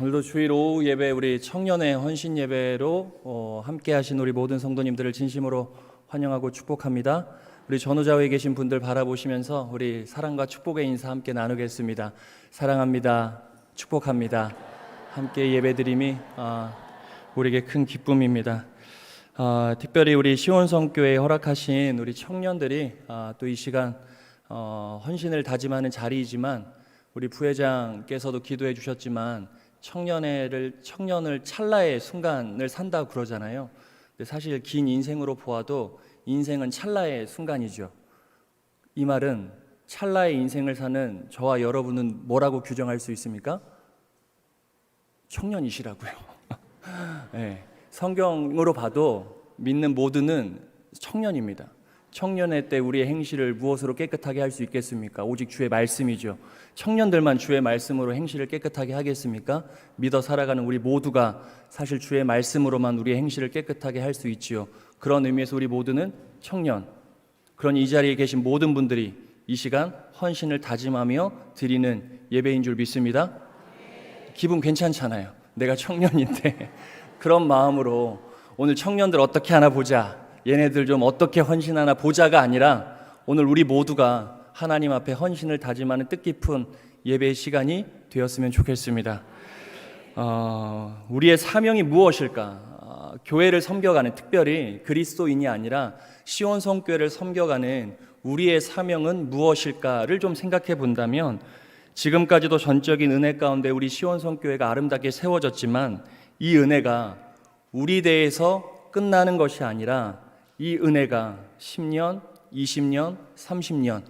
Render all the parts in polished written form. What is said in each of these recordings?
오늘도 주일 오후 예배 우리 청년의 헌신 예배로 함께 하신 우리 모든 성도님들을 진심으로 환영하고 축복합니다. 우리 전후좌우에 계신 분들 바라보시면서 우리 사랑과 축복의 인사 함께 나누겠습니다. 사랑합니다. 축복합니다. 함께 예배드림이 우리에게 큰 기쁨입니다. 특별히 우리 시온성교회에 허락하신 우리 청년들이 또 이 시간 헌신을 다짐하는 자리이지만 우리 부회장께서도 기도해 주셨지만 청년을 찰나의 순간을 산다고 그러잖아요. 근데 사실 긴 인생으로 보아도 인생은 찰나의 순간이죠. 이 말은 찰나의 인생을 사는 저와 여러분은 뭐라고 규정할 수 있습니까? 청년이시라고요. 네, 성경으로 봐도 믿는 모두는 청년입니다. 청년의 때 우리의 행실을 무엇으로 깨끗하게 할 수 있겠습니까? 오직 주의 말씀이죠. 청년들만 주의 말씀으로 행실을 깨끗하게 하겠습니까? 믿어 살아가는 우리 모두가 사실 주의 말씀으로만 우리의 행실을 깨끗하게 할 수 있지요. 그런 의미에서 우리 모두는 청년, 그런 이 자리에 계신 모든 분들이 이 시간 헌신을 다짐하며 드리는 예배인 줄 믿습니다. 기분 괜찮잖아요. 내가 청년인데 그런 마음으로 오늘 청년들 어떻게 하나 보자, 얘네들 좀 어떻게 헌신하나 보자가 아니라 오늘 우리 모두가 하나님 앞에 헌신을 다짐하는 뜻깊은 예배의 시간이 되었으면 좋겠습니다. 우리의 사명이 무엇일까? 교회를 섬겨가는, 특별히 그리스도인이 아니라 시온성교회를 섬겨가는 우리의 사명은 무엇일까를 좀 생각해 본다면, 지금까지도 전적인 은혜 가운데 우리 시온성교회가 아름답게 세워졌지만 이 은혜가 우리 대에서 끝나는 것이 아니라 이 은혜가 10년, 20년, 30년,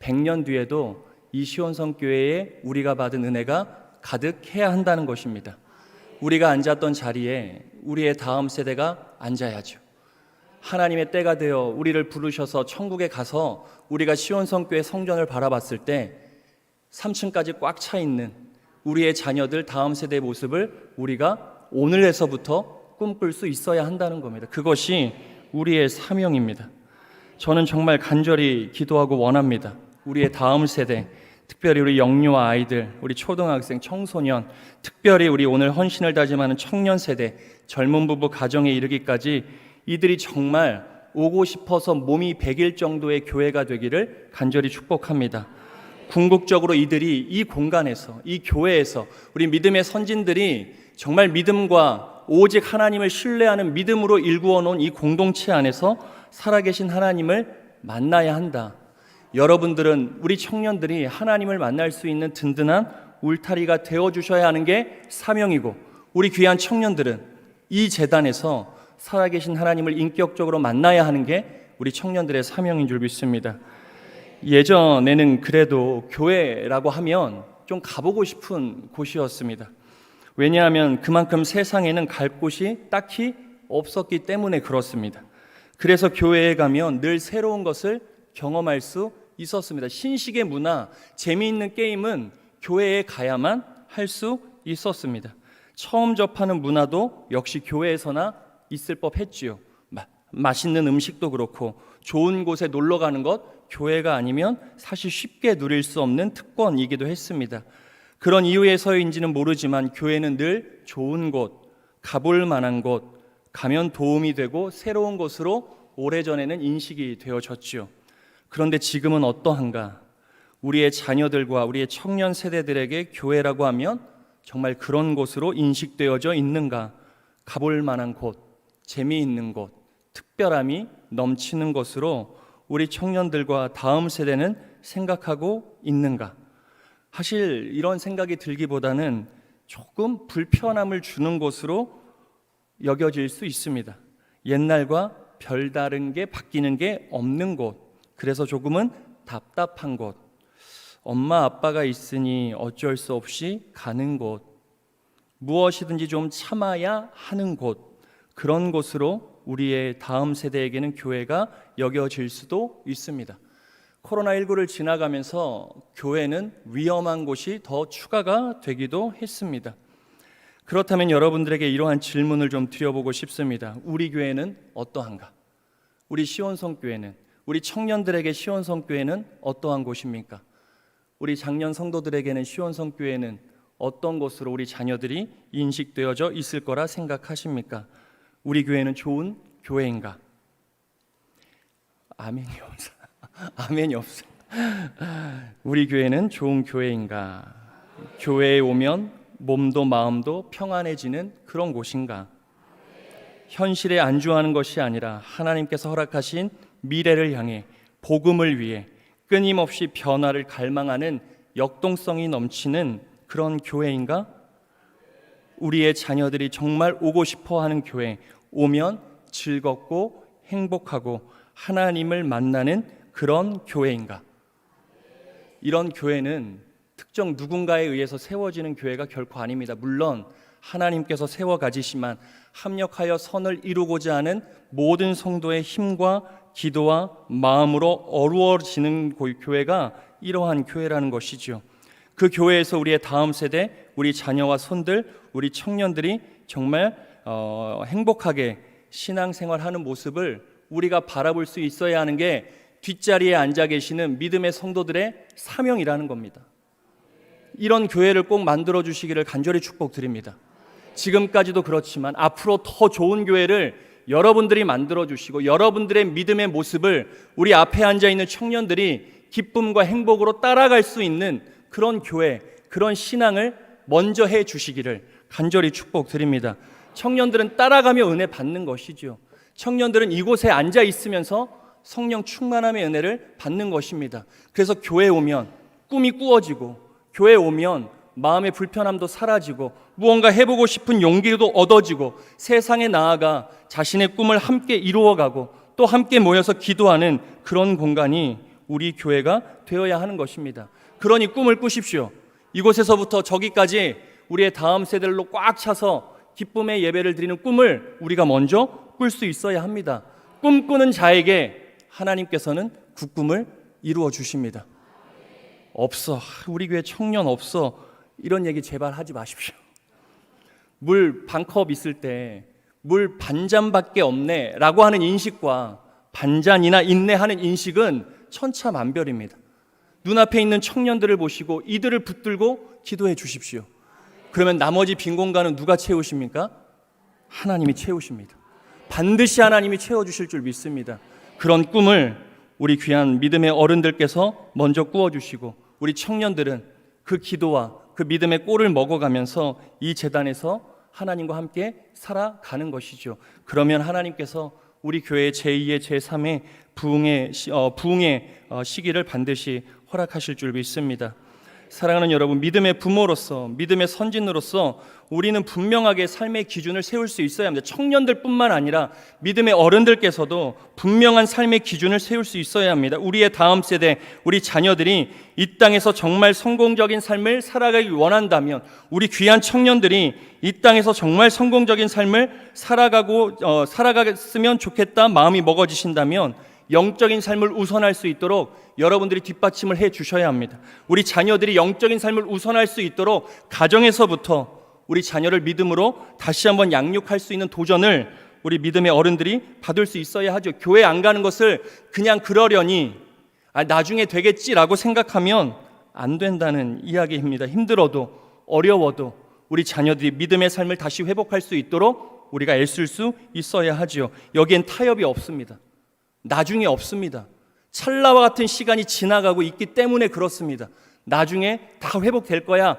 100년 뒤에도 이 시온성교회에 우리가 받은 은혜가 가득해야 한다는 것입니다. 우리가 앉았던 자리에 우리의 다음 세대가 앉아야죠. 하나님의 때가 되어 우리를 부르셔서 천국에 가서 우리가 시온성교회 성전을 바라봤을 때 3층까지 꽉 차 있는 우리의 자녀들 다음 세대의 모습을 우리가 오늘에서부터 꿈꿀 수 있어야 한다는 겁니다. 그것이 우리의 사명입니다. 저는 정말 간절히 기도하고 원합니다. 우리의 다음 세대, 특별히 우리 영유아 아이들, 우리 초등학생, 청소년, 특별히 우리 오늘 헌신을 다짐하는 청년 세대, 젊은 부부 가정에 이르기까지 이들이 정말 오고 싶어서 몸이 배길 정도의 교회가 되기를 간절히 축복합니다. 궁극적으로 이들이 이 공간에서, 이 교회에서 우리 믿음의 선진들이 정말 믿음과 오직 하나님을 신뢰하는 믿음으로 일구어 놓은 이 공동체 안에서 살아계신 하나님을 만나야 한다. 여러분들은, 우리 청년들이 하나님을 만날 수 있는 든든한 울타리가 되어주셔야 하는 게 사명이고, 우리 귀한 청년들은 이 재단에서 살아계신 하나님을 인격적으로 만나야 하는 게 우리 청년들의 사명인 줄 믿습니다. 예전에는 그래도 교회라고 하면 좀 가보고 싶은 곳이었습니다. 왜냐하면 그만큼 세상에는 갈 곳이 딱히 없었기 때문에 그렇습니다. 그래서 교회에 가면 늘 새로운 것을 경험할 수 있었습니다. 신식의 문화, 재미있는 게임은 교회에 가야만 할 수 있었습니다. 처음 접하는 문화도 역시 교회에서나 있을 법했지요. 맛있는 음식도 그렇고 좋은 곳에 놀러 가는 것, 교회가 아니면 사실 쉽게 누릴 수 없는 특권이기도 했습니다. 그런 이유에서인지는 모르지만 교회는 늘 좋은 곳, 가볼 만한 곳, 가면 도움이 되고 새로운 곳으로 오래전에는 인식이 되어졌지요. 그런데 지금은 어떠한가? 우리의 자녀들과 우리의 청년 세대들에게 교회라고 하면 정말 그런 곳으로 인식되어져 있는가? 가볼 만한 곳, 재미있는 곳, 특별함이 넘치는 것으로 우리 청년들과 다음 세대는 생각하고 있는가? 사실 이런 생각이 들기보다는 조금 불편함을 주는 곳으로 여겨질 수 있습니다. 옛날과 별다른 게 바뀌는 게 없는 곳, 그래서 조금은 답답한 곳, 엄마 아빠가 있으니 어쩔 수 없이 가는 곳, 무엇이든지 좀 참아야 하는 곳, 그런 곳으로 우리의 다음 세대에게는 교회가 여겨질 수도 있습니다. 코로나19를 지나가면서 교회는 위험한 곳이 더 추가가 되기도 했습니다. 그렇다면 여러분들에게 이러한 질문을 좀 드려보고 싶습니다. 우리 교회는 어떠한가? 우리 시온성교회는, 우리 청년들에게 시온성교회는 어떠한 곳입니까? 우리 장년 성도들에게는 시온성교회는 어떤 것으로 우리 자녀들이 인식되어져 있을 거라 생각하십니까? 우리 교회는 좋은 교회인가? 아멘이 없어. 아멘이 없어. 우리 교회는 좋은 교회인가? 교회에 오면 몸도 마음도 평안해지는 그런 곳인가? 현실에 안주하는 것이 아니라 하나님께서 허락하신 미래를 향해 복음을 위해 끊임없이 변화를 갈망하는 역동성이 넘치는 그런 교회인가? 우리의 자녀들이 정말 오고 싶어 하는 교회, 오면 즐겁고 행복하고 하나님을 만나는 그런 교회인가? 이런 교회는 특정 누군가에 의해서 세워지는 교회가 결코 아닙니다. 물론 하나님께서 세워 가지시만 합력하여 선을 이루고자 하는 모든 성도의 힘과 기도와 마음으로 어루어지는 교회가 이러한 교회라는 것이죠. 그 교회에서 우리의 다음 세대, 우리 자녀와 손들, 우리 청년들이 정말 행복하게 신앙생활하는 모습을 우리가 바라볼 수 있어야 하는 게 뒷자리에 앉아 계시는 믿음의 성도들의 사명이라는 겁니다. 이런 교회를 꼭 만들어 주시기를 간절히 축복드립니다. 지금까지도 그렇지만 앞으로 더 좋은 교회를 여러분들이 만들어 주시고 여러분들의 믿음의 모습을 우리 앞에 앉아 있는 청년들이 기쁨과 행복으로 따라갈 수 있는 그런 교회, 그런 신앙을 먼저 해 주시기를 간절히 축복드립니다. 청년들은 따라가며 은혜 받는 것이죠. 청년들은 이곳에 앉아 있으면서 성령 충만함의 은혜를 받는 것입니다. 그래서 교회에 오면 꿈이 꾸어지고, 교회에 오면 마음의 불편함도 사라지고, 무언가 해보고 싶은 용기도 얻어지고, 세상에 나아가 자신의 꿈을 함께 이루어가고 또 함께 모여서 기도하는 그런 공간이 우리 교회가 되어야 하는 것입니다. 그러니 꿈을 꾸십시오. 이곳에서부터 저기까지 우리의 다음 세대들로 꽉 차서 기쁨의 예배를 드리는 꿈을 우리가 먼저 꿀 수 있어야 합니다. 꿈꾸는 자에게 하나님께서는 그 꿈을 이루어 주십니다. 없어, 우리 교회 청년 없어, 이런 얘기 제발 하지 마십시오. 물 반컵 있을 때 물 반잔밖에 없네 라고 하는 인식과 반잔이나 있네 하는 인식은 천차만별입니다. 눈앞에 있는 청년들을 보시고 이들을 붙들고 기도해 주십시오. 그러면 나머지 빈 공간은 누가 채우십니까? 하나님이 채우십니다. 반드시 하나님이 채워주실 줄 믿습니다. 그런 꿈을 우리 귀한 믿음의 어른들께서 먼저 꾸어주시고, 우리 청년들은 그 기도와 그 믿음의 꼴을 먹어가면서 이 재단에서 하나님과 함께 살아가는 것이죠. 그러면 하나님께서 우리 교회의 제2의 제3의 부흥의 시기를 반드시 허락하실 줄 믿습니다. 사랑하는 여러분, 믿음의 부모로서, 믿음의 선진으로서 우리는 분명하게 삶의 기준을 세울 수 있어야 합니다. 청년들뿐만 아니라 믿음의 어른들께서도 분명한 삶의 기준을 세울 수 있어야 합니다. 우리의 다음 세대, 우리 자녀들이 이 땅에서 정말 성공적인 삶을 살아가기 원한다면, 우리 귀한 청년들이 이 땅에서 정말 성공적인 삶을 살아갔으면 좋겠다 마음이 먹어지신다면 영적인 삶을 우선할 수 있도록 여러분들이 뒷받침을 해 주셔야 합니다. 우리 자녀들이 영적인 삶을 우선할 수 있도록 가정에서부터 우리 자녀를 믿음으로 다시 한번 양육할 수 있는 도전을 우리 믿음의 어른들이 받을 수 있어야 하죠. 교회 안 가는 것을 그냥 그러려니 나중에 되겠지라고 생각하면 안 된다는 이야기입니다. 힘들어도 어려워도 우리 자녀들이 믿음의 삶을 다시 회복할 수 있도록 우리가 애쓸 수 있어야 하죠. 여기엔 타협이 없습니다. 나중에 없습니다. 찰나와 같은 시간이 지나가고 있기 때문에 그렇습니다. 나중에 다 회복될 거야?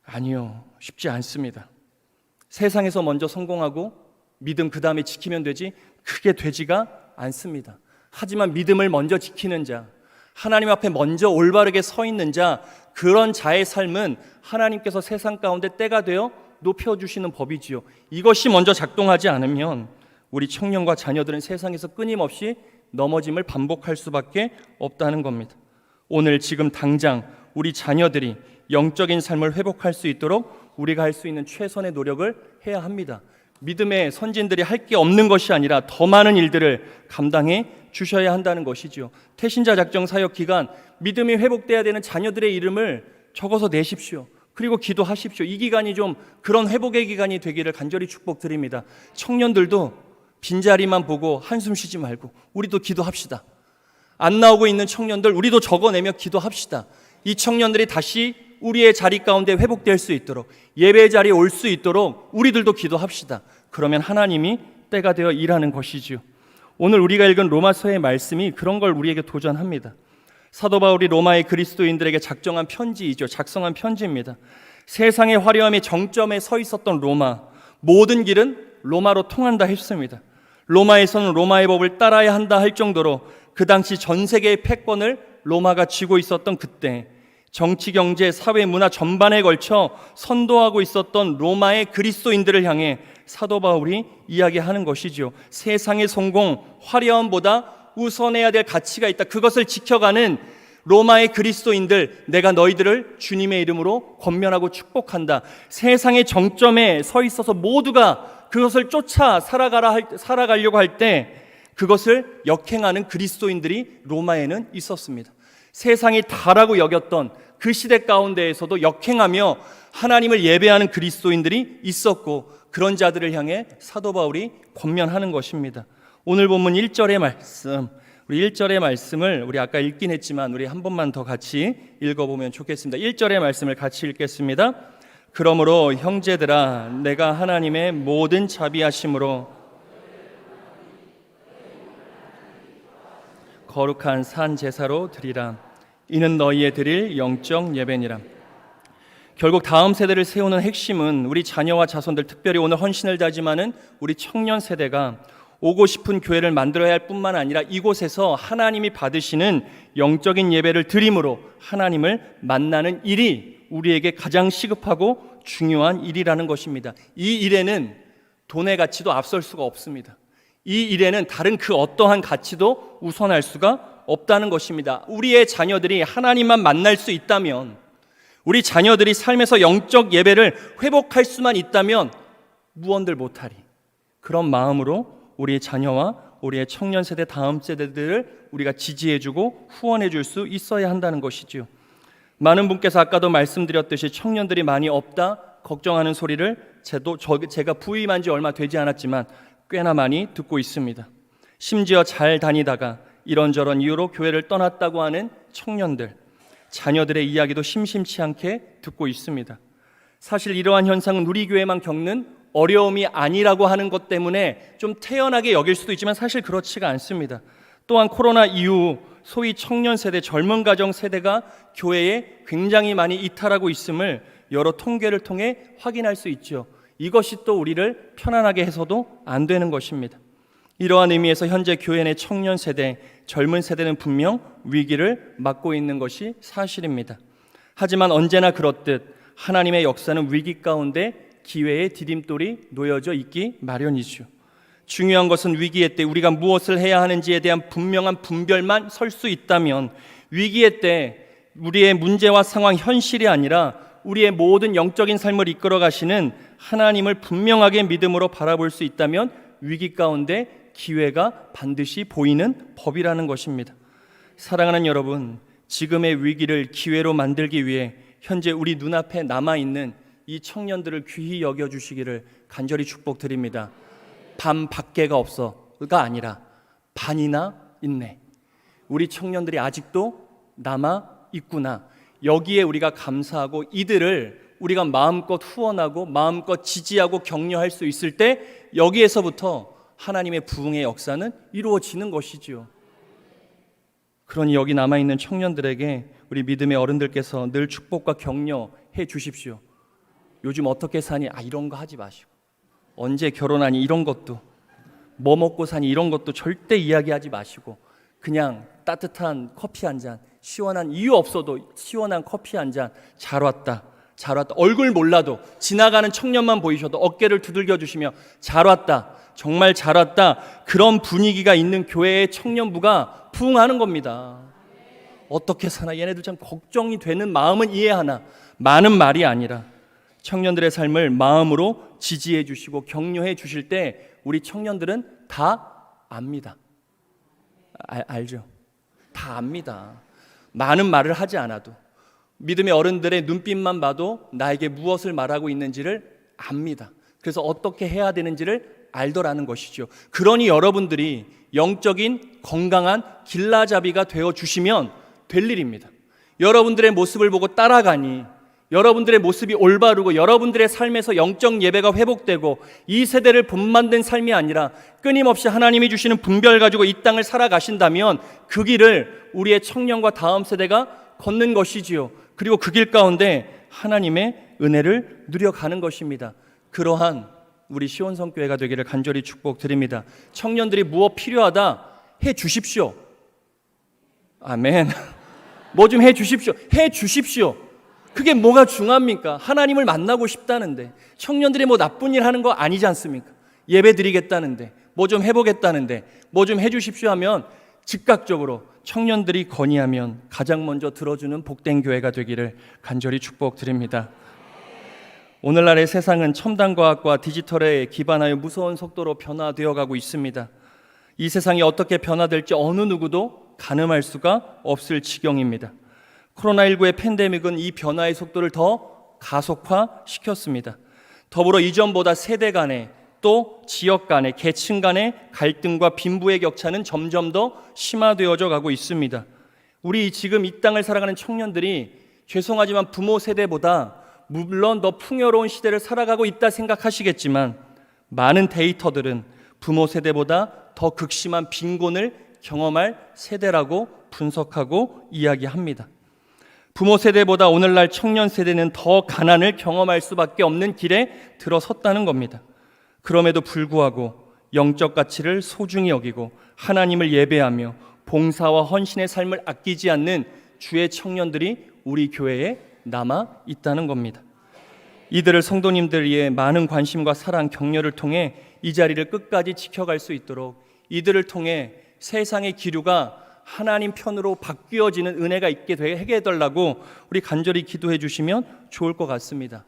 아니요, 쉽지 않습니다. 세상에서 먼저 성공하고 믿음 그 다음에 지키면 되지, 그게 되지가 않습니다. 하지만 믿음을 먼저 지키는 자, 하나님 앞에 먼저 올바르게 서 있는 자, 그런 자의 삶은 하나님께서 세상 가운데 때가 되어 높여주시는 법이지요. 이것이 먼저 작동하지 않으면 우리 청년과 자녀들은 세상에서 끊임없이 넘어짐을 반복할 수밖에 없다는 겁니다. 오늘 지금 당장 우리 자녀들이 영적인 삶을 회복할 수 있도록 우리가 할 수 있는 최선의 노력을 해야 합니다. 믿음의 선진들이 할 게 없는 것이 아니라 더 많은 일들을 감당해 주셔야 한다는 것이죠. 태신자 작정 사역 기간, 믿음이 회복돼야 되는 자녀들의 이름을 적어서 내십시오. 그리고 기도하십시오. 이 기간이 좀 그런 회복의 기간이 되기를 간절히 축복드립니다. 청년들도 빈자리만 보고 한숨 쉬지 말고 우리도 기도합시다. 안 나오고 있는 청년들 우리도 적어내며 기도합시다. 이 청년들이 다시 우리의 자리 가운데 회복될 수 있도록, 예배 자리에 올 수 있도록 우리들도 기도합시다. 그러면 하나님이 때가 되어 일하는 것이지요. 오늘 우리가 읽은 로마서의 말씀이 그런 걸 우리에게 도전합니다. 사도 바울이 로마의 그리스도인들에게 작성한 편지입니다. 세상의 화려함의 정점에 서 있었던 로마, 모든 길은 로마로 통한다 했습니다. 로마에서는 로마의 법을 따라야 한다 할 정도로 그 당시 전 세계의 패권을 로마가 쥐고 있었던 그때, 정치, 경제, 사회, 문화 전반에 걸쳐 선도하고 있었던 로마의 그리스도인들을 향해 사도 바울이 이야기하는 것이죠. 세상의 성공, 화려함보다 우선해야 될 가치가 있다. 그것을 지켜가는 로마의 그리스도인들, 내가 너희들을 주님의 이름으로 권면하고 축복한다. 세상의 정점에 서 있어서 모두가 그것을 쫓아 살아가려고 할 때 그것을 역행하는 그리스도인들이 로마에는 있었습니다. 세상이 다라고 여겼던 그 시대 가운데에서도 역행하며 하나님을 예배하는 그리스도인들이 있었고, 그런 자들을 향해 사도 바울이 권면하는 것입니다. 오늘 본문 1절의 말씀, 우리 1절의 말씀을 우리 아까 읽긴 했지만 우리 한 번만 더 같이 읽어보면 좋겠습니다. 1절의 말씀을 같이 읽겠습니다. 그러므로 형제들아, 내가 하나님의 모든 자비하심으로 거룩한 산 제사로 드리라. 이는 너희의 드릴 영적 예배니라. 결국 다음 세대를 세우는 핵심은 우리 자녀와 자손들, 특별히 오늘 헌신을 다짐하는 우리 청년 세대가 오고 싶은 교회를 만들어야 할 뿐만 아니라 이곳에서 하나님이 받으시는 영적인 예배를 드림으로 하나님을 만나는 일이 우리에게 가장 시급하고 중요한 일이라는 것입니다. 이 일에는 돈의 가치도 앞설 수가 없습니다. 이 일에는 다른 그 어떠한 가치도 우선할 수가 없다는 것입니다. 우리의 자녀들이 하나님만 만날 수 있다면, 우리 자녀들이 삶에서 영적 예배를 회복할 수만 있다면 무언들 못하리. 그런 마음으로 우리의 자녀와 우리의 청년 세대, 다음 세대들을 우리가 지지해주고 후원해줄 수 있어야 한다는 것이죠. 많은 분께서 아까도 말씀드렸듯이 청년들이 많이 없다 걱정하는 소리를 제가 부임한 지 얼마 되지 않았지만 꽤나 많이 듣고 있습니다. 심지어 잘 다니다가 이런저런 이유로 교회를 떠났다고 하는 청년들, 자녀들의 이야기도 심심치 않게 듣고 있습니다. 사실 이러한 현상은 우리 교회만 겪는 어려움이 아니라고 하는 것 때문에 좀 태연하게 여길 수도 있지만 사실 그렇지가 않습니다. 또한 코로나 이후 소위 청년 세대, 젊은 가정 세대가 교회에 굉장히 많이 이탈하고 있음을 여러 통계를 통해 확인할 수 있죠. 이것이 또 우리를 편안하게 해서도 안 되는 것입니다. 이러한 의미에서 현재 교회 내 청년 세대, 젊은 세대는 분명 위기를 맞고 있는 것이 사실입니다. 하지만 언제나 그렇듯 하나님의 역사는 위기 가운데 기회의 디딤돌이 놓여져 있기 마련이죠. 중요한 것은 위기의 때 우리가 무엇을 해야 하는지에 대한 분명한 분별만 설 수 있다면, 위기의 때 우리의 문제와 상황, 현실이 아니라 우리의 모든 영적인 삶을 이끌어 가시는 하나님을 분명하게 믿음으로 바라볼 수 있다면 위기 가운데 기회가 반드시 보이는 법이라는 것입니다. 사랑하는 여러분, 지금의 위기를 기회로 만들기 위해 현재 우리 눈앞에 남아있는 이 청년들을 귀히 여겨주시기를 간절히 축복드립니다. 반밖에가 없어가 아니라 반이나 있네. 우리 청년들이 아직도 남아있구나. 여기에 우리가 감사하고 이들을 우리가 마음껏 후원하고 마음껏 지지하고 격려할 수 있을 때 여기에서부터 하나님의 부흥의 역사는 이루어지는 것이지요. 그러니 여기 남아있는 청년들에게 우리 믿음의 어른들께서 늘 축복과 격려해 주십시오. 요즘 어떻게 사니? 이런 거 하지 마시고, 언제 결혼하니? 이런 것도, 뭐 먹고 사니? 이런 것도 절대 이야기하지 마시고, 그냥 따뜻한 커피 한 잔, 시원한, 이유 없어도 시원한 커피 한 잔, 잘 왔다, 잘 왔다. 얼굴 몰라도 지나가는 청년만 보이셔도 어깨를 두들겨 주시며 잘 왔다, 정말 잘 왔다. 그런 분위기가 있는 교회의 청년부가 부흥하는 겁니다. 어떻게 사나? 얘네들 참 걱정이 되는 마음은 이해하나 많은 말이 아니라 청년들의 삶을 마음으로 지지해 주시고 격려해 주실 때 우리 청년들은 다 압니다. 알죠? 다 압니다. 많은 말을 하지 않아도 믿음의 어른들의 눈빛만 봐도 나에게 무엇을 말하고 있는지를 압니다. 그래서 어떻게 해야 되는지를 알더라는 것이죠. 그러니 여러분들이 영적인 건강한 길라잡이가 되어 주시면 될 일입니다. 여러분들의 모습을 보고 따라가니 여러분들의 모습이 올바르고 여러분들의 삶에서 영적 예배가 회복되고 이 세대를 본만든 삶이 아니라 끊임없이 하나님이 주시는 분별 가지고 이 땅을 살아가신다면 그 길을 우리의 청년과 다음 세대가 걷는 것이지요. 그리고 그 길 가운데 하나님의 은혜를 누려가는 것입니다. 그러한 우리 시온성교회가 되기를 간절히 축복드립니다. 청년들이 무엇 필요하다 해 주십시오. 아멘. 뭐 좀 해 주십시오. 해 주십시오. 그게 뭐가 중요합니까? 하나님을 만나고 싶다는데, 청년들이 뭐 나쁜 일 하는 거 아니지 않습니까? 예배 드리겠다는데, 뭐 좀 해보겠다는데, 뭐 좀 해주십시오 하면 즉각적으로 청년들이 건의하면 가장 먼저 들어주는 복된 교회가 되기를 간절히 축복드립니다. 오늘날의 세상은 첨단과학과 디지털에 기반하여 무서운 속도로 변화되어 가고 있습니다. 이 세상이 어떻게 변화될지 어느 누구도 가늠할 수가 없을 지경입니다. 코로나19의 팬데믹은 이 변화의 속도를 더 가속화시켰습니다. 더불어 이전보다 세대 간의 또 지역 간의 계층 간의 갈등과 빈부의 격차는 점점 더 심화되어져 가고 있습니다. 우리 지금 이 땅을 살아가는 청년들이 죄송하지만 부모 세대보다 물론 더 풍요로운 시대를 살아가고 있다 생각하시겠지만 많은 데이터들은 부모 세대보다 더 극심한 빈곤을 경험할 세대라고 분석하고 이야기합니다. 부모 세대보다 오늘날 청년 세대는 더 가난을 경험할 수밖에 없는 길에 들어섰다는 겁니다. 그럼에도 불구하고 영적 가치를 소중히 여기고 하나님을 예배하며 봉사와 헌신의 삶을 아끼지 않는 주의 청년들이 우리 교회에 남아 있다는 겁니다. 이들을 성도님들의 많은 관심과 사랑, 격려를 통해 이 자리를 끝까지 지켜갈 수 있도록 이들을 통해 세상의 기류가 하나님 편으로 바뀌어지는 은혜가 있게 되게 해달라고 우리 간절히 기도해 주시면 좋을 것 같습니다.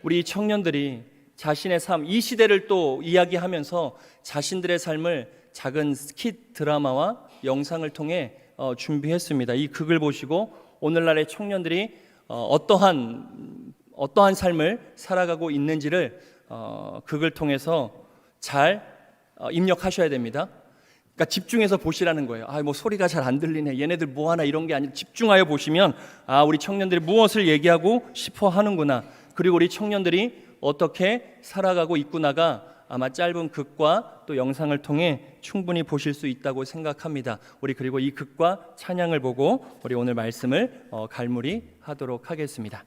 우리 청년들이 자신의 삶, 이 시대를 또 이야기하면서 자신들의 삶을 작은 스킷 드라마와 영상을 통해 준비했습니다. 이 극을 보시고 오늘날의 청년들이 어떠한 삶을 살아가고 있는지를 극을 통해서 잘 입력하셔야 됩니다. 그러니까 집중해서 보시라는 거예요. 뭐 소리가 잘 안 들리네. 얘네들 뭐 하나 이런 게 아니라 집중하여 보시면 우리 청년들이 무엇을 얘기하고 싶어 하는구나. 그리고 우리 청년들이 어떻게 살아가고 있구나가 아마 짧은 극과 또 영상을 통해 충분히 보실 수 있다고 생각합니다. 우리 그리고 이 극과 찬양을 보고 우리 오늘 말씀을 갈무리하도록 하겠습니다.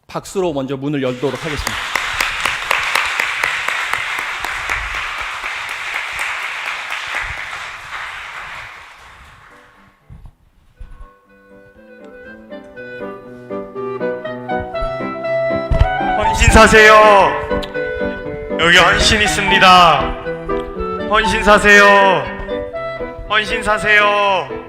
박수로 먼저 문을 열도록 하겠습니다. 헌신 사세요. 여기 헌신 있습니다. 헌신 사세요. 헌신 사세요.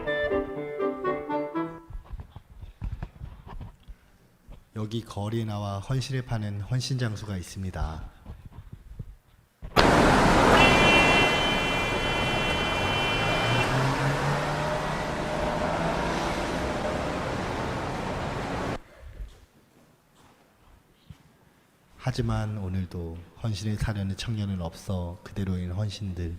여기 거리에 나와 헌신을 파는 헌신 장소가 있습니다. 하지만 오늘도 헌신을 사려는 청년은 없어 그대로인 헌신들.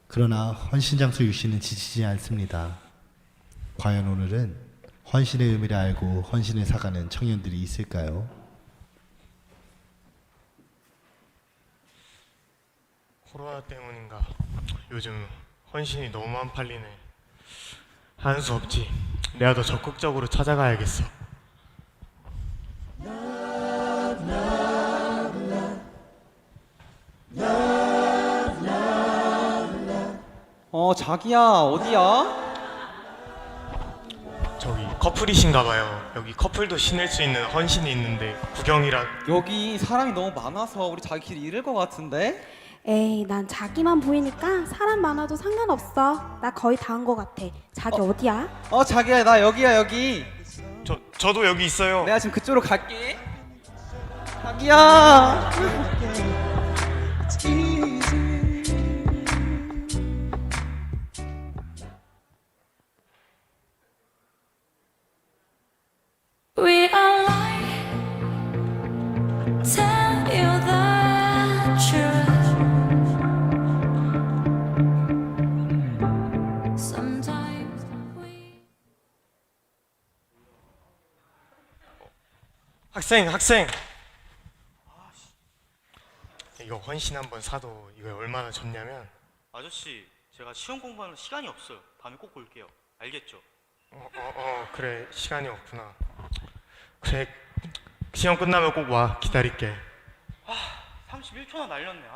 그러나 헌신 장소 유씨는 지치지 않습니다. 과연 오늘은 헌신의 의미를 알고 헌신을 사가는 청년들이 있을까요? 코로나 때문인가 요즘 헌신이 너무 안 팔리네. 하는 수 없지. 내가 더 적극적으로 찾아가야겠어. 자기야, 어디야? 저기 커플이신가봐요. 여기 커플도 신을 수 있는 헌신이 있는데 구경이라. 여기 사람이 너무 많아서 우리 자기 길 잃을 것 같은데? 에이, 난 자기만 보이니까 사람 많아도 상관없어. 나 거의 다 한 것 같아. 자기 어디야? 자기야, 나 여기야, 여기. 저도 여기 있어요. 내가 지금 그쪽으로 갈게. 자기야. We are lying, tell you the truth. 학생. 이거 헌신 한번 사도 이거 얼마나 좋냐면 아저씨, 제가 시험 공부하는 시간이 없어요. 다음에 꼭 볼게요. 알겠죠? 그래 시간이 없구나. 그래 시험 끝나면 꼭 와 기다릴게. 31초나 날렸네.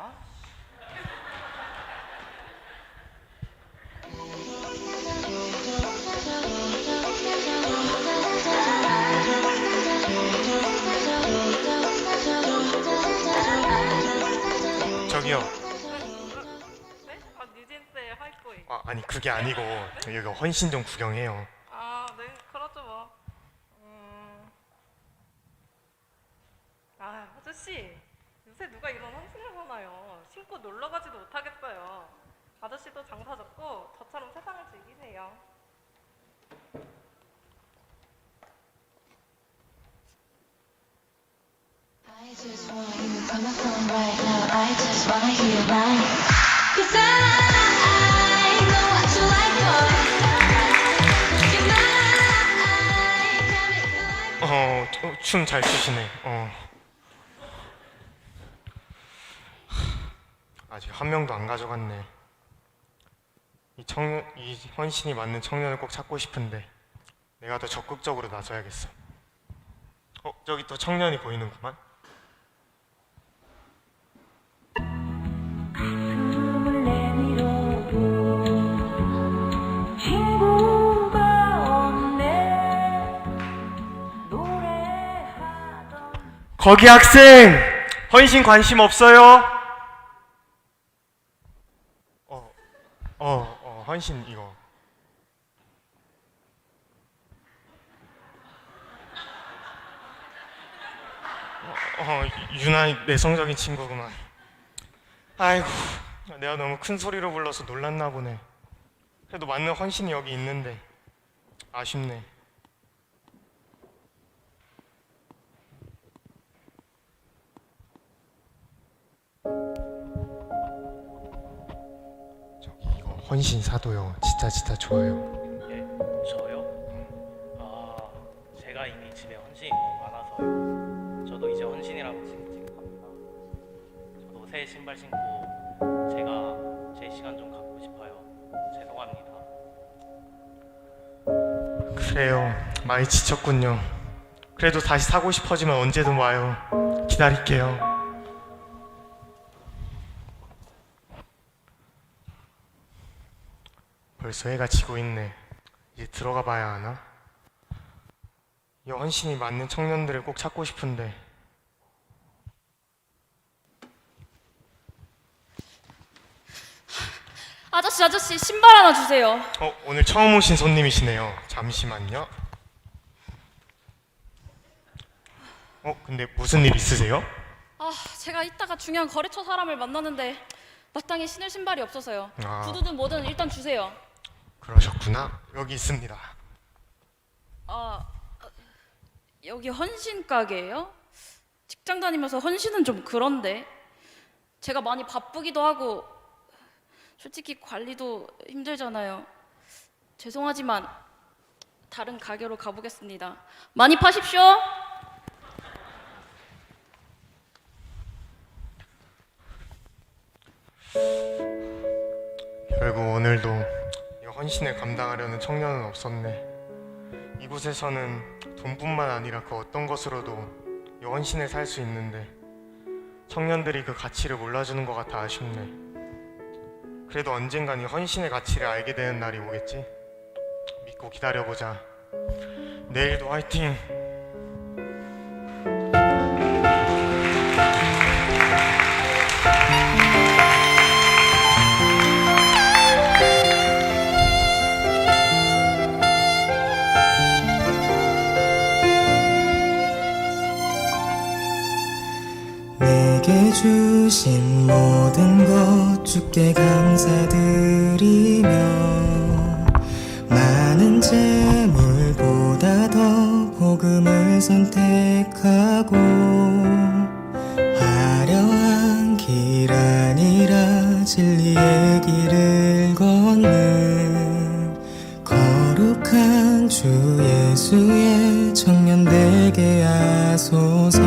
저기요. 네? 아, 뉴진스의 하이보이. 아니 그게 아니고 여기 헌신 좀 구경해요. 아, 네, 그렇죠 뭐. 아, 아저씨, 요새 누가 이런 헌신을 하나요? 신고 놀러 가지도 못하겠어요. 아저씨도 장사 접고 저처럼 세상을 즐기세요. I just want you on my phone right now. I just wanna hear right. 'Cause I know what you like, boy. You might got me like 춤 잘 추시네. 아직 한 명도 안 가져갔네. 이 헌신이 맞는 청년을 꼭 찾고 싶은데 내가 더 적극적으로 나서야겠어. 저기 또 청년이 보이는구만. 거기 학생! 헌신 관심 없어요? 헌신 이거. 유난히 내성적인 친구구만. 아이고, 내가 너무 큰 소리로 불러서 놀랐나 보네. 그래도 맞는 헌신이 여기 있는데 아쉽네. 저기 이거 헌신 사도요. 진짜 좋아요. 예, 저요? 제가 이미 집에 헌신이 너무 많아서요. 저도 이제 헌신이라고 징징합니다. 저도 새 신발 신고 제가 제 시간 좀 갖고 싶어요. 죄송합니다. 그래요. 많이 지쳤군요. 그래도 다시 사고 싶어지면 언제든 와요. 기다릴게요. 벌써 해가 지고 있네. 이제 들어가 봐야 하나? 이 헌신이 맞는 청년들을 꼭 찾고 싶은데. 아저씨 신발 하나 주세요. 오늘 처음 오신 손님이시네요. 잠시만요. 근데 무슨 일 있으세요? 제가 이따가 중요한 거래처 사람을 만나는데 마땅히 신을 신발이 없어서요. 구두든 뭐든 일단 주세요. 그러셨구나. 여기 있습니다. 여기 헌신 가게예요? 직장 다니면서 헌신은 좀 그런데. 제가 많이 바쁘기도 하고 솔직히 관리도 힘들잖아요. 죄송하지만 다른 가게로 가보겠습니다. 많이 파십시오. 결국 오늘도 이 헌신을 감당하려는 청년은 없었네. 이곳에서는 돈뿐만 아니라 그 어떤 것으로도 이 헌신을 살 수 있는데 청년들이 그 가치를 몰라주는 것 같아 아쉽네. 그래도 언젠간 이 헌신의 가치를 알게 되는 날이 오겠지? 믿고 기다려보자. 내일도 화이팅! 내게 주신 모든 것 주께 감사드리며 많은 재물보다 더 복음을 선택하고 화려한 길 아니라 진리의 길을 걷는 거룩한 주 예수의 청년 되게 하소서. 하소서.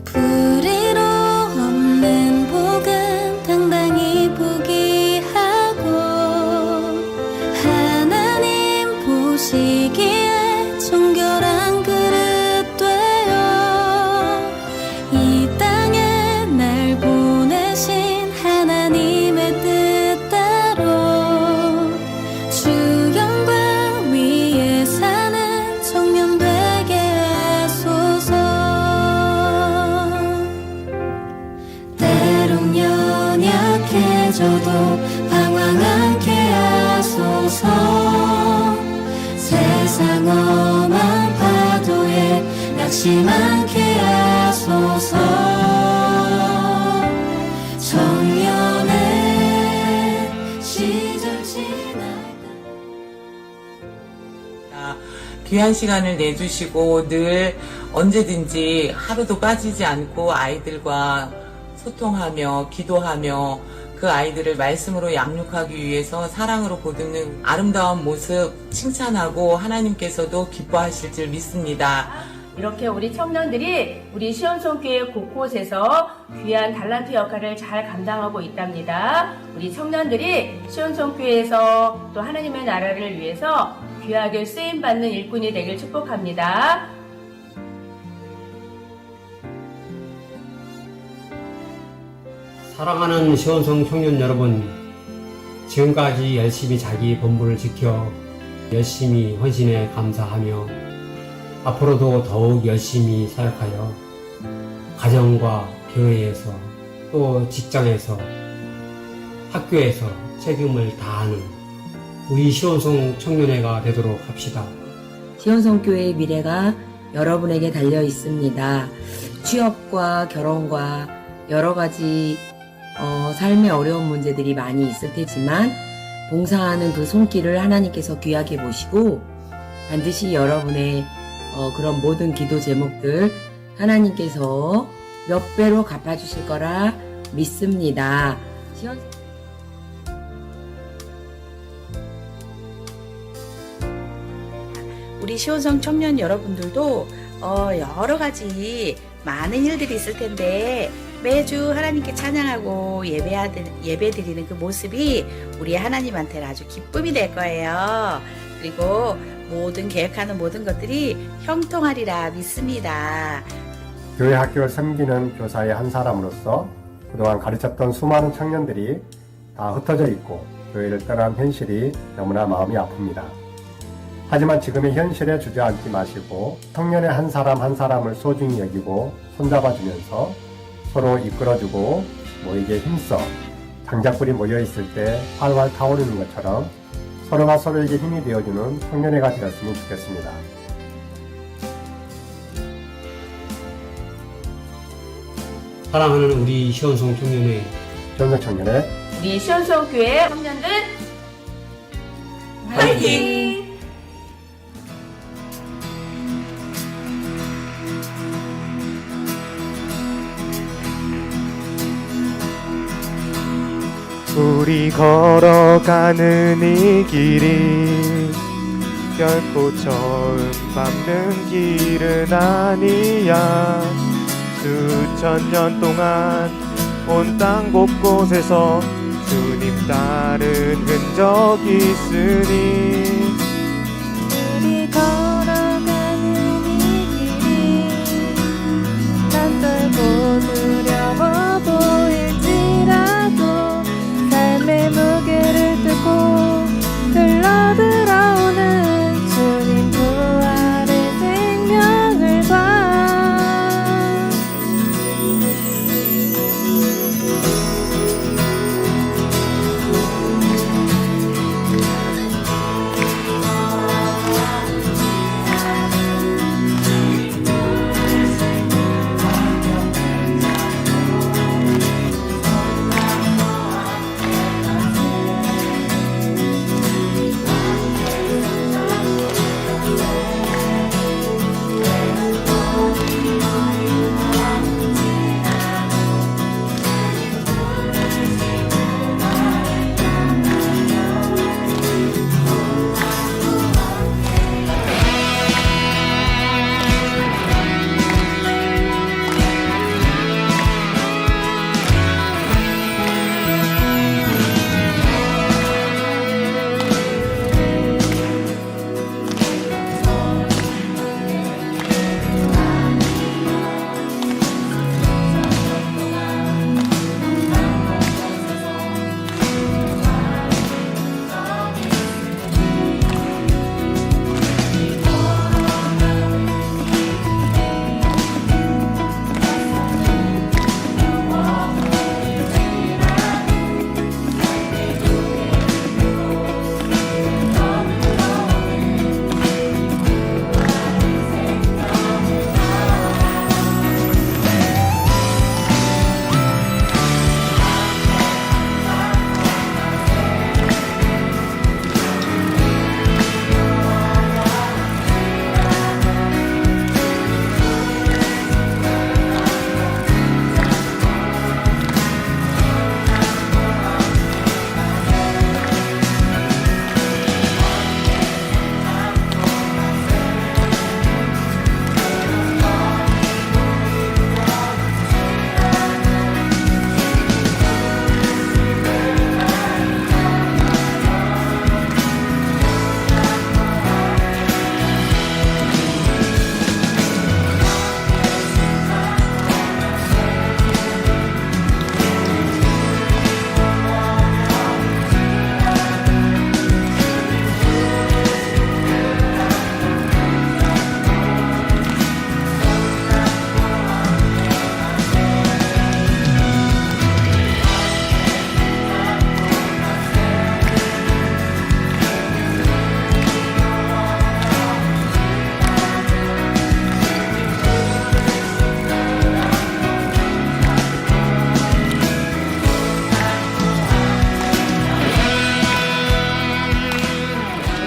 불의로 없는 복음 당당히 포기하고 하나님 보시기에 정결한 그릇 되어 이 땅에 날 보내신 하나님의 뜻대로 주 영광 위에 사는 청년 되게 하소서. 때론 연약해져도 방황 않게 하소서. 세상 험한 파도에 낙심 않게 하소서. 청년의 시절 지날 귀한 시간을 내주시고 늘 언제든지 하루도 빠지지 않고 아이들과 소통하며 기도하며 그 아이들을 말씀으로 양육하기 위해서 사랑으로 보듬는 아름다운 모습 칭찬하고 하나님께서도 기뻐하실 줄 믿습니다. 이렇게 우리 청년들이 우리 시온송교회 곳곳에서 귀한 달란트 역할을 잘 감당하고 있답니다. 우리 청년들이 시온송교회에서 또 하나님의 나라를 위해서 귀하게 쓰임받는 일꾼이 되길 축복합니다. 사랑하는 시온송 청년 여러분, 지금까지 열심히 자기 본분을 지켜 열심히 헌신에 감사하며 앞으로도 더욱 열심히 사역하여 가정과 교회에서 또 직장에서 학교에서 책임을 다하는 우리 시온송 청년회가 되도록 합시다. 시온송교회의 미래가 여러분에게 달려 있습니다. 취업과 결혼과 여러 가지 삶의 어려운 문제들이 많이 있을 테지만 봉사하는 그 손길을 하나님께서 귀하게 보시고 반드시 여러분의 그런 모든 기도 제목들 하나님께서 몇 배로 갚아주실 거라 믿습니다. 우리 시온성 청년 여러분들도 여러 가지 많은 일들이 있을 텐데 매주 하나님께 찬양하고 예배드리는 그 모습이 우리 하나님한테는 아주 기쁨이 될 거예요. 그리고 모든 계획하는 모든 것들이 형통하리라 믿습니다. 교회 학교를 섬기는 교사의 한 사람으로서 그동안 가르쳤던 수많은 청년들이 다 흩어져 있고 교회를 떠난 현실이 너무나 마음이 아픕니다. 하지만 지금의 현실에 주저앉지 마시고 청년의 한 사람 한 사람을 소중히 여기고 손잡아주면서 서로 이끌어주고 모이게 힘써 장작불이 모여있을 때 활활 타오르는 것처럼 서로가 서로에게 힘이 되어주는 청년회가 되었으면 좋겠습니다. 사랑하는 우리 시온송 청년회, 청년회, 우리 시온송교회 청년들 화이팅! 우리 걸어가는 이 길이 결코 처음 밟는 길은 아니야. 수천 년 동안 온 땅 곳곳에서 주님 따른 흔적이 있으니 우리 걸어가는 이 길이 낯설고 두려워 보일지라도 삶의 무게를 뚫고 흘러들어오는 주님 부활의 생명을 봐.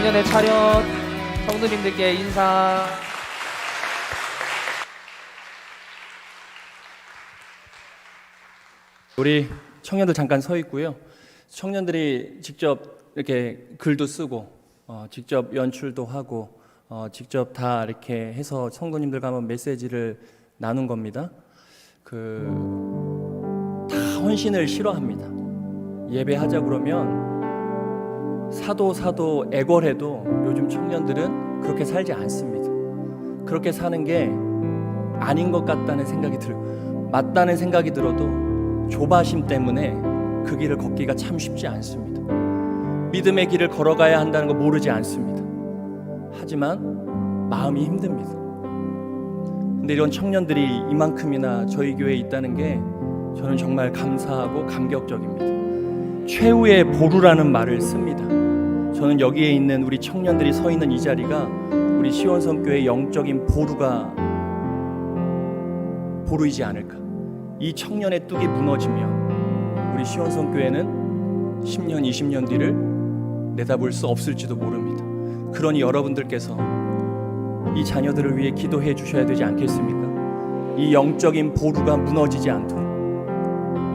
청년의 차렷, 성도님들께 인사. 우리 청년들 잠깐 서 있고요. 청년들이 직접 이렇게 글도 쓰고 직접 연출도 하고 직접 다 이렇게 해서 성도님들과 한번 메시지를 나눈 겁니다. 다 헌신을 싫어합니다. 예배하자 그러면 사도 애걸해도 요즘 청년들은 그렇게 살지 않습니다. 그렇게 사는 게 아닌 것 같다는 생각이 들어요. 맞다는 생각이 들어도 조바심 때문에 그 길을 걷기가 참 쉽지 않습니다. 믿음의 길을 걸어가야 한다는 거 모르지 않습니다. 하지만 마음이 힘듭니다. 근데 이런 청년들이 이만큼이나 저희 교회에 있다는 게 저는 정말 감사하고 감격적입니다. 최후의 보루라는 말을 씁니다. 저는 여기에 있는 우리 청년들이 서 있는 이 자리가 우리 시원성교회의 영적인 보루이지 않을까. 이 청년의 뚝이 무너지면 우리 시원성교회는 10년, 20년 뒤를 내다볼 수 없을지도 모릅니다. 그러니 여러분들께서 이 자녀들을 위해 기도해 주셔야 되지 않겠습니까? 이 영적인 보루가 무너지지 않도록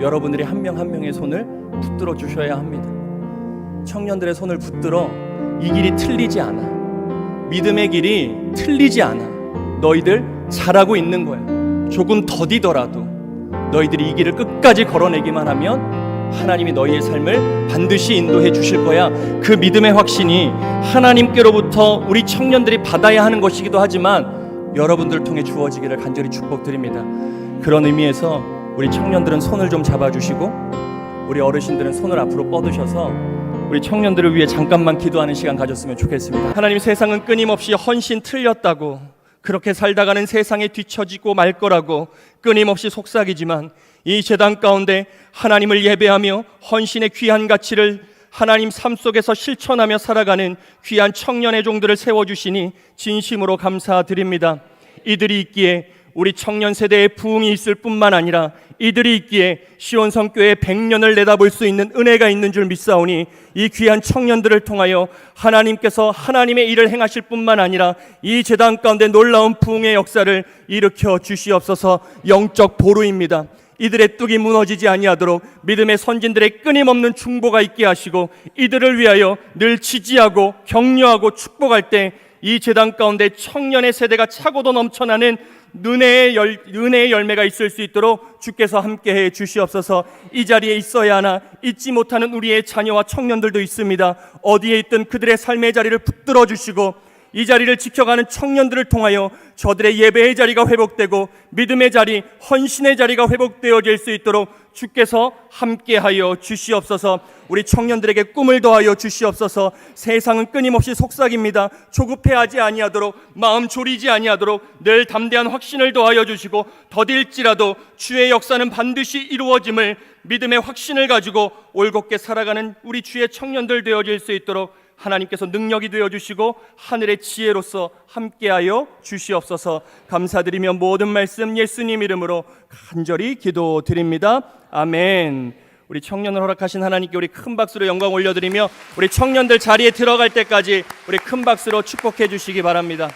여러분들이 한 명 한 명의 손을 붙들어 주셔야 합니다. 청년들의 손을 붙들어 이 길이 틀리지 않아. 믿음의 길이 틀리지 않아. 너희들 잘하고 있는 거야. 조금 더디더라도 너희들이 이 길을 끝까지 걸어내기만 하면 하나님이 너희의 삶을 반드시 인도해 주실 거야. 그 믿음의 확신이 하나님께로부터 우리 청년들이 받아야 하는 것이기도 하지만 여러분들 통해 주어지기를 간절히 축복드립니다. 그런 의미에서 우리 청년들은 손을 좀 잡아주시고 우리 어르신들은 손을 앞으로 뻗으셔서 우리 청년들을 위해 잠깐만 기도하는 시간 가졌으면 좋겠습니다. 하나님, 세상은 끊임없이 헌신 틀렸다고, 그렇게 살다가는 세상에 뒤처지고 말 거라고 끊임없이 속삭이지만 이 제단 가운데 하나님을 예배하며 헌신의 귀한 가치를 하나님 삶 속에서 실천하며 살아가는 귀한 청년의 종들을 세워주시니 진심으로 감사드립니다. 이들이 있기에 우리 청년 세대의 부흥이 있을 뿐만 아니라 이들이 있기에 시온성교회 100년을 내다볼 수 있는 은혜가 있는 줄 믿사오니 이 귀한 청년들을 통하여 하나님께서 하나님의 일을 행하실 뿐만 아니라 이 제단 가운데 놀라운 부흥의 역사를 일으켜 주시옵소서. 영적 보루입니다. 이들의 뚝이 무너지지 아니하도록 믿음의 선진들의 끊임없는 중보가 있게 하시고 이들을 위하여 늘 지지하고 격려하고 축복할 때 이 제단 가운데 청년의 세대가 차고도 넘쳐나는 은혜의 열매가 있을 수 있도록 주께서 함께해 주시옵소서. 이 자리에 있어야 하나 잊지 못하는 우리의 자녀와 청년들도 있습니다. 어디에 있든 그들의 삶의 자리를 붙들어 주시고 이 자리를 지켜가는 청년들을 통하여 저들의 예배의 자리가 회복되고 믿음의 자리, 헌신의 자리가 회복되어질 수 있도록 주께서 함께하여 주시옵소서. 우리 청년들에게 꿈을 더하여 주시옵소서. 세상은 끊임없이 속삭입니다. 조급해하지 아니하도록, 마음 졸이지 아니하도록 늘 담대한 확신을 더하여 주시고 더딜지라도 주의 역사는 반드시 이루어짐을 믿음의 확신을 가지고 올곧게 살아가는 우리 주의 청년들 되어질 수 있도록 하나님께서 능력이 되어주시고 하늘의 지혜로서 함께하여 주시옵소서. 감사드리며 모든 말씀 예수님 이름으로 간절히 기도드립니다. 아멘. 우리 청년을 허락하신 하나님께 우리 큰 박수로 영광 올려드리며 우리 청년들 자리에 들어갈 때까지 우리 큰 박수로 축복해 주시기 바랍니다.